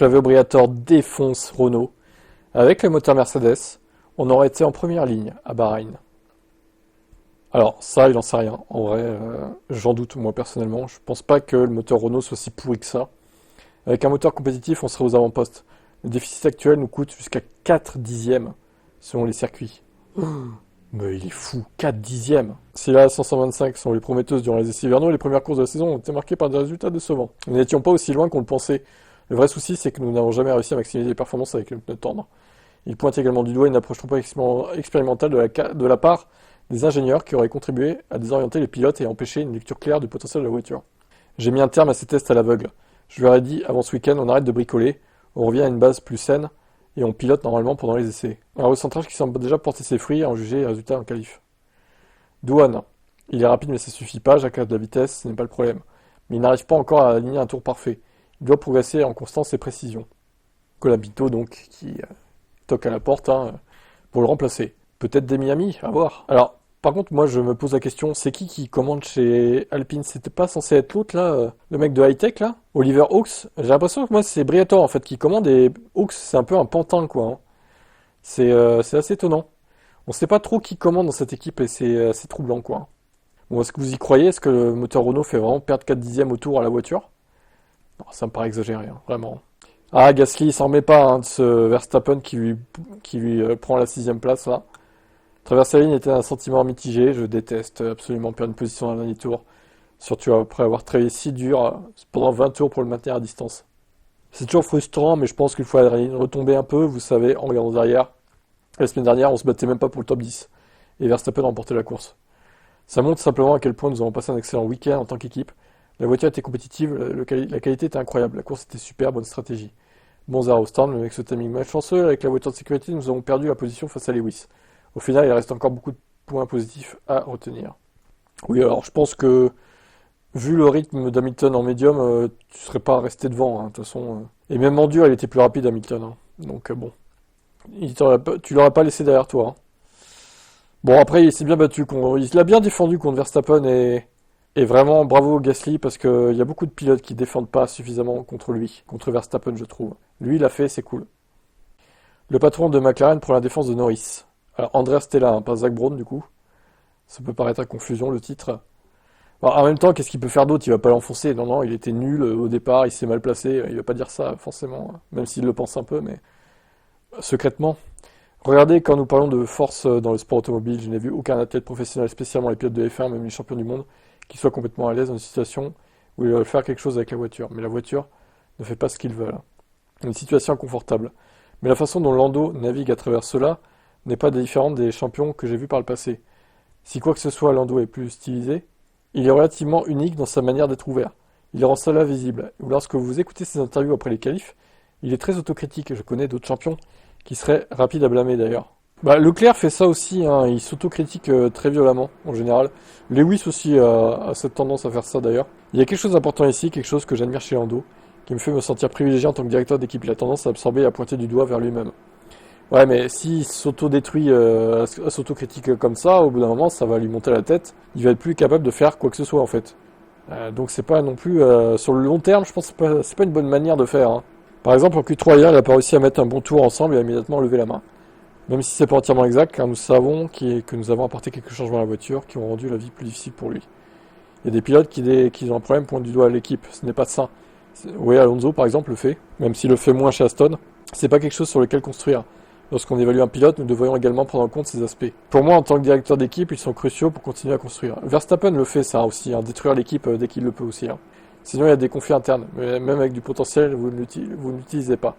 Flavio Briatore défonce Renault. Avec le moteur Mercedes, on aurait été en première ligne à Bahreïn. Alors ça, il en sait rien. En vrai, j'en doute moi personnellement. Je pense pas que le moteur Renault soit si pourri que ça. Avec un moteur compétitif, on serait aux avant-postes. Le déficit actuel nous coûte jusqu'à 4 dixièmes selon les circuits. Mais il est fou, 4 dixièmes. Si la 525 sont les prometteuses durant les essais hivernaux, les premières courses de la saison ont été marquées par des résultats décevants. Nous n'étions pas aussi loin qu'on le pensait. Le vrai souci, c'est que nous n'avons jamais réussi à maximiser les performances avec le pneu tendre. Il pointe également du doigt une approche trop expérimentale de la part des ingénieurs qui auraient contribué à désorienter les pilotes et à empêcher une lecture claire du potentiel de la voiture. J'ai mis un terme à ces tests à l'aveugle. Je leur ai dit, avant ce week-end, on arrête de bricoler, on revient à une base plus saine, et on pilote normalement pendant les essais. Un recentrage qui semble déjà porter ses fruits à en juger les résultats en qualif. Douane. Il est rapide mais ça suffit pas, j'accorde de la vitesse, ce n'est pas le problème. Mais il n'arrive pas encore à aligner un tour parfait. Il doit progresser en constance et précision. Colabito donc, qui toque à la porte pour le remplacer. Peut-être des Miami, à voir. Alors, par contre, moi je me pose la question, c'est qui commande chez Alpine? C'était pas censé être l'autre là, le mec de high-tech là? Oliver Hawks? J'ai l'impression que moi c'est Briatore en fait qui commande et Hawks c'est un peu un pantin quoi. C'est assez étonnant. On sait pas trop qui commande dans cette équipe et c'est assez troublant quoi. Bon, est-ce que vous y croyez? Est-ce que le moteur Renault fait vraiment perdre 4 dixièmes au tour à la voiture? Non, ça me paraît exagéré, vraiment. Ah, Gasly il s'en remet pas de ce Verstappen qui lui prend la 6ème place là. Traverser la ligne était un sentiment mitigé, je déteste absolument perdre une position dans le dernier tour, surtout après avoir travaillé si dur pendant 20 tours pour le maintenir à distance. C'est toujours frustrant, mais je pense qu'il faut retomber un peu, vous savez, en regardant derrière. La semaine dernière, on se battait même pas pour le top 10, et Verstappen remportait la course. Ça montre simplement à quel point nous avons passé un excellent week-end en tant qu'équipe. La voiture était compétitive, la qualité était incroyable, la course était super, bonne stratégie. Bon zéro stand, mais avec ce timing malchanceux, avec la voiture de sécurité, nous avons perdu la position face à Lewis. Au final, il reste encore beaucoup de points positifs à retenir. Oui, alors je pense que, vu le rythme d'Hamilton en médium, tu serais pas resté devant, de toute façon. Et même en dur, il était plus rapide, Hamilton. Donc bon, tu l'aurais pas laissé derrière toi. Bon, après, il s'est bien battu. Il l'a bien défendu contre Verstappen et vraiment bravo Gasly parce qu'il y a beaucoup de pilotes qui défendent pas suffisamment contre lui, contre Verstappen, je trouve. Lui, il l'a fait, c'est cool. Le patron de McLaren prend la défense de Norris. Alors, Andrea Stella, pas Zach Brown, du coup. Ça peut paraître à confusion, le titre. Alors, en même temps, qu'est-ce qu'il peut faire d'autre? Il va pas l'enfoncer. Non, non, il était nul au départ, il s'est mal placé. Il va pas dire ça, forcément, même s'il le pense un peu, mais secrètement. Regardez, quand nous parlons de force dans le sport automobile, je n'ai vu aucun athlète professionnel, spécialement les pilotes de F1, même les champions du monde, qui soit complètement à l'aise dans une situation où ils veulent faire quelque chose avec la voiture. Mais la voiture ne fait pas ce qu'ils veulent. Une situation inconfortable. Mais la façon dont Lando navigue à travers cela n'est pas différente des champions que j'ai vus par le passé. Si quoi que ce soit Lando est plus stylisé, il est relativement unique dans sa manière d'être ouvert. Il rend cela visible. Ou lorsque vous écoutez ses interviews après les qualifs, il est très autocritique. Je connais d'autres champions qui seraient rapides à blâmer d'ailleurs. Leclerc fait ça aussi, il s'autocritique très violemment en général. Lewis aussi a cette tendance à faire ça d'ailleurs. Il y a quelque chose d'important ici, quelque chose que j'admire chez Lando, qui me fait me sentir privilégié en tant que directeur d'équipe. Il a tendance à absorber et à pointer du doigt vers lui-même. Ouais, mais s'il s'auto-détruit, s'auto-critique comme ça, au bout d'un moment, ça va lui monter à la tête. Il va être plus capable de faire quoi que ce soit, en fait. Donc c'est pas non plus... sur le long terme, je pense que c'est pas une bonne manière de faire. Par exemple, en Q3 hier, il a pas réussi à mettre un bon tour ensemble et a immédiatement levé la main. Même si c'est pas entièrement exact, car nous savons que nous avons apporté quelques changements à la voiture qui ont rendu la vie plus difficile pour lui. Il y a des pilotes qui ont un problème pointent du doigt à l'équipe. Ce n'est pas sain. Oui, Alonso, par exemple, le fait, même s'il le fait moins chez Aston. C'est pas quelque chose sur lequel construire. Lorsqu'on évalue un pilote, nous devrions également prendre en compte ces aspects. Pour moi, en tant que directeur d'équipe, ils sont cruciaux pour continuer à construire. Verstappen le fait, ça aussi, détruire l'équipe dès qu'il le peut aussi. Sinon, il y a des conflits internes. Mais même avec du potentiel, vous ne l'utilisez pas.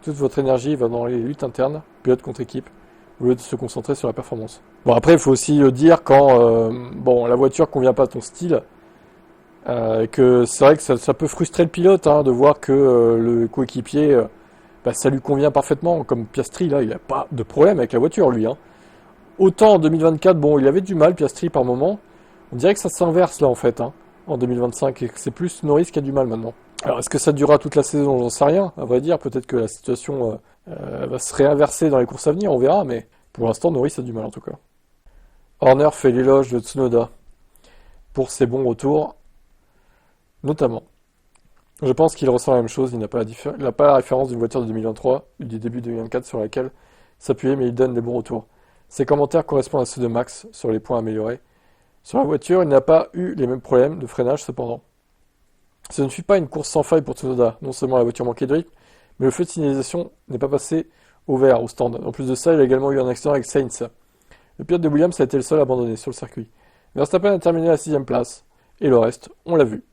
Toute votre énergie va dans les luttes internes, pilote contre équipe, au lieu de se concentrer sur la performance. Bon, après, il faut aussi le dire quand la voiture convient pas à ton style, que c'est vrai que ça peut frustrer le pilote de voir que le coéquipier... ça lui convient parfaitement, comme Piastri, là, il n'a pas de problème avec la voiture, lui. Autant en 2024, il avait du mal, Piastri, par moment. On dirait que ça s'inverse, là, en fait, en 2025, et que c'est plus Norris qui a du mal, maintenant. Alors, est-ce que ça durera toute la saison? J'en sais rien, à vrai dire. Peut-être que la situation va se réinverser dans les courses à venir, on verra, mais pour l'instant, Norris a du mal, en tout cas. Horner fait l'éloge de Tsunoda pour ses bons retours, notamment. Je pense qu'il ressent la même chose, il n'a pas la référence d'une voiture de 2023 ou du début de 2024 sur laquelle s'appuyer, mais il donne des bons retours. Ses commentaires correspondent à ceux de Max sur les points améliorés. Sur la voiture, il n'a pas eu les mêmes problèmes de freinage cependant. Ce ne fut pas une course sans faille pour Tsunoda. Non seulement la voiture manquait de rythme, mais le feu de signalisation n'est pas passé au vert au stand. En plus de ça, il a également eu un accident avec Sainz. Le pilote de Williams a été le seul à abandonner sur le circuit. Verstappen a terminé à la 6ème place, et le reste, on l'a vu.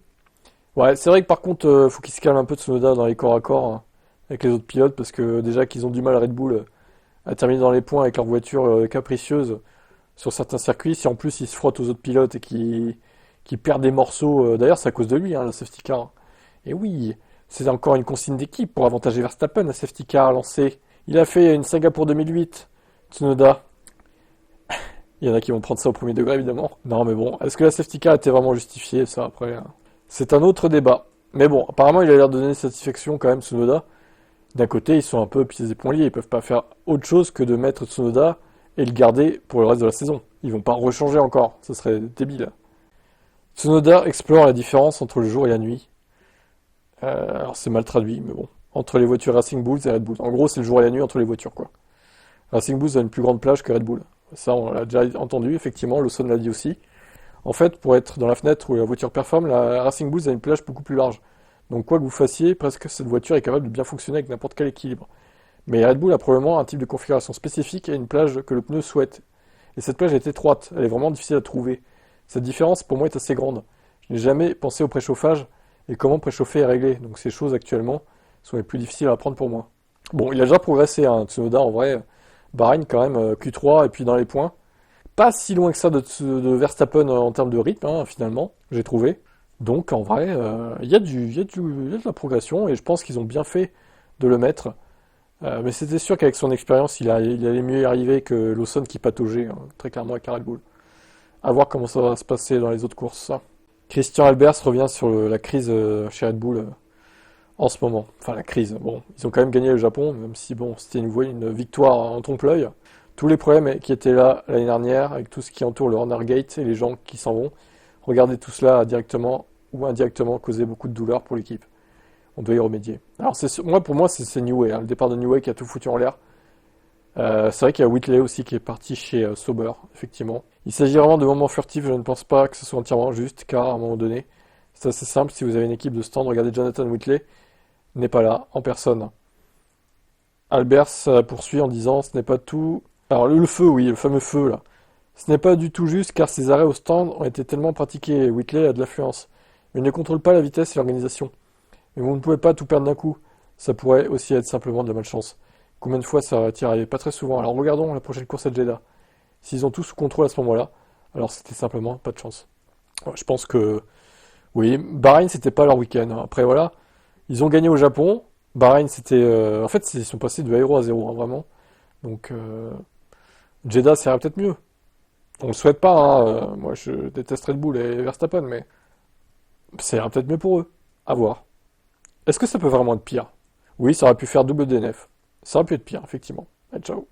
Ouais, c'est vrai que par contre, faut qu'il se calme un peu Tsunoda dans les corps à corps hein, avec les autres pilotes, parce que déjà qu'ils ont du mal à Red Bull à terminer dans les points avec leur voiture capricieuse sur certains circuits. Si en plus ils se frottent aux autres pilotes et qu'ils perdent des morceaux, d'ailleurs c'est à cause de lui, hein, la safety car. Et oui, c'est encore une consigne d'équipe pour avantager Verstappen, la safety car lancée. Il a fait une saga pour 2008, Tsunoda. Il y en a qui vont prendre ça au premier degré évidemment. Non mais bon, est-ce que la safety car était vraiment justifiée ça après hein. C'est un autre débat. Mais bon, apparemment il a l'air de donner satisfaction quand même Tsunoda. D'un côté, ils sont un peu pieds et poings liés. Ils peuvent pas faire autre chose que de mettre Tsunoda et le garder pour le reste de la saison. Ils vont pas rechanger encore. Ce serait débile. Tsunoda explore la différence entre le jour et la nuit. Alors c'est mal traduit, mais bon. Entre les voitures Racing Bulls et Red Bull. En gros, c'est le jour et la nuit entre les voitures, quoi. Racing Bulls a une plus grande plage que Red Bull. Ça, on l'a déjà entendu, effectivement. Lawson l'a dit aussi. En fait, pour être dans la fenêtre où la voiture performe, la Racing Bulls a une plage beaucoup plus large. Donc quoi que vous fassiez, presque cette voiture est capable de bien fonctionner avec n'importe quel équilibre. Mais Red Bull a probablement un type de configuration spécifique et une plage que le pneu souhaite. Et cette plage est étroite, elle est vraiment difficile à trouver. Cette différence pour moi est assez grande. Je n'ai jamais pensé au préchauffage et comment préchauffer et régler. Donc ces choses actuellement sont les plus difficiles à apprendre pour moi. Bon, il a déjà progressé, hein, Tsunoda en vrai. Bahreïn quand même, Q3 et puis dans les points. Pas si loin que ça de Verstappen en termes de rythme, hein, finalement, j'ai trouvé. Donc en vrai, il y a de la progression et je pense qu'ils ont bien fait de le mettre. Mais c'était sûr qu'avec son expérience, il allait mieux y arriver que Lawson qui pataugeait hein, très clairement avec Red Bull. À voir comment ça va se passer dans les autres courses. Ça. Christian Albers revient sur la crise chez Red Bull en ce moment. Enfin la crise, bon, ils ont quand même gagné le Japon, même si bon, c'était une victoire en trompe-l'œil. Tous les problèmes qui étaient là l'année dernière, avec tout ce qui entoure le Honor Gate et les gens qui s'en vont, regardez tout cela directement ou indirectement causé beaucoup de douleur pour l'équipe. On doit y remédier. Alors pour moi c'est New Way, hein, le départ de New Way qui a tout foutu en l'air. C'est vrai qu'il y a Whitley aussi qui est parti chez Sauber, effectivement. Il s'agit vraiment de moments furtifs, je ne pense pas que ce soit entièrement juste, car à un moment donné, c'est assez simple, si vous avez une équipe de stand, regardez Jonathan Whitley, n'est pas là, en personne. Albers poursuit en disant, ce n'est pas tout... Alors le feu, oui, le fameux feu là. Ce n'est pas du tout juste car ces arrêts au stand ont été tellement pratiqués, Whitley a de l'affluence. Mais il ne contrôle pas la vitesse et l'organisation. Mais vous ne pouvez pas tout perdre d'un coup. Ça pourrait aussi être simplement de la malchance. Combien de fois ça va-t-il arriver? Pas très souvent. Alors regardons la prochaine course à Jeddah. S'ils ont tout sous contrôle à ce moment-là, alors c'était simplement pas de chance. Ouais, je pense que oui, Bahreïn c'était pas leur week-end. Après voilà, ils ont gagné au Japon. Bahreïn c'était, en fait ils sont passés de 0 à 0 hein, vraiment. Donc Jeddah ça ira peut-être mieux. On le souhaite pas. Hein. Moi je déteste Red Bull et Verstappen, mais ça ira peut-être mieux pour eux. À voir. Est-ce que ça peut vraiment être pire? Oui, ça aurait pu faire double DNF. Ça aurait pu être pire, effectivement. Allez, ciao.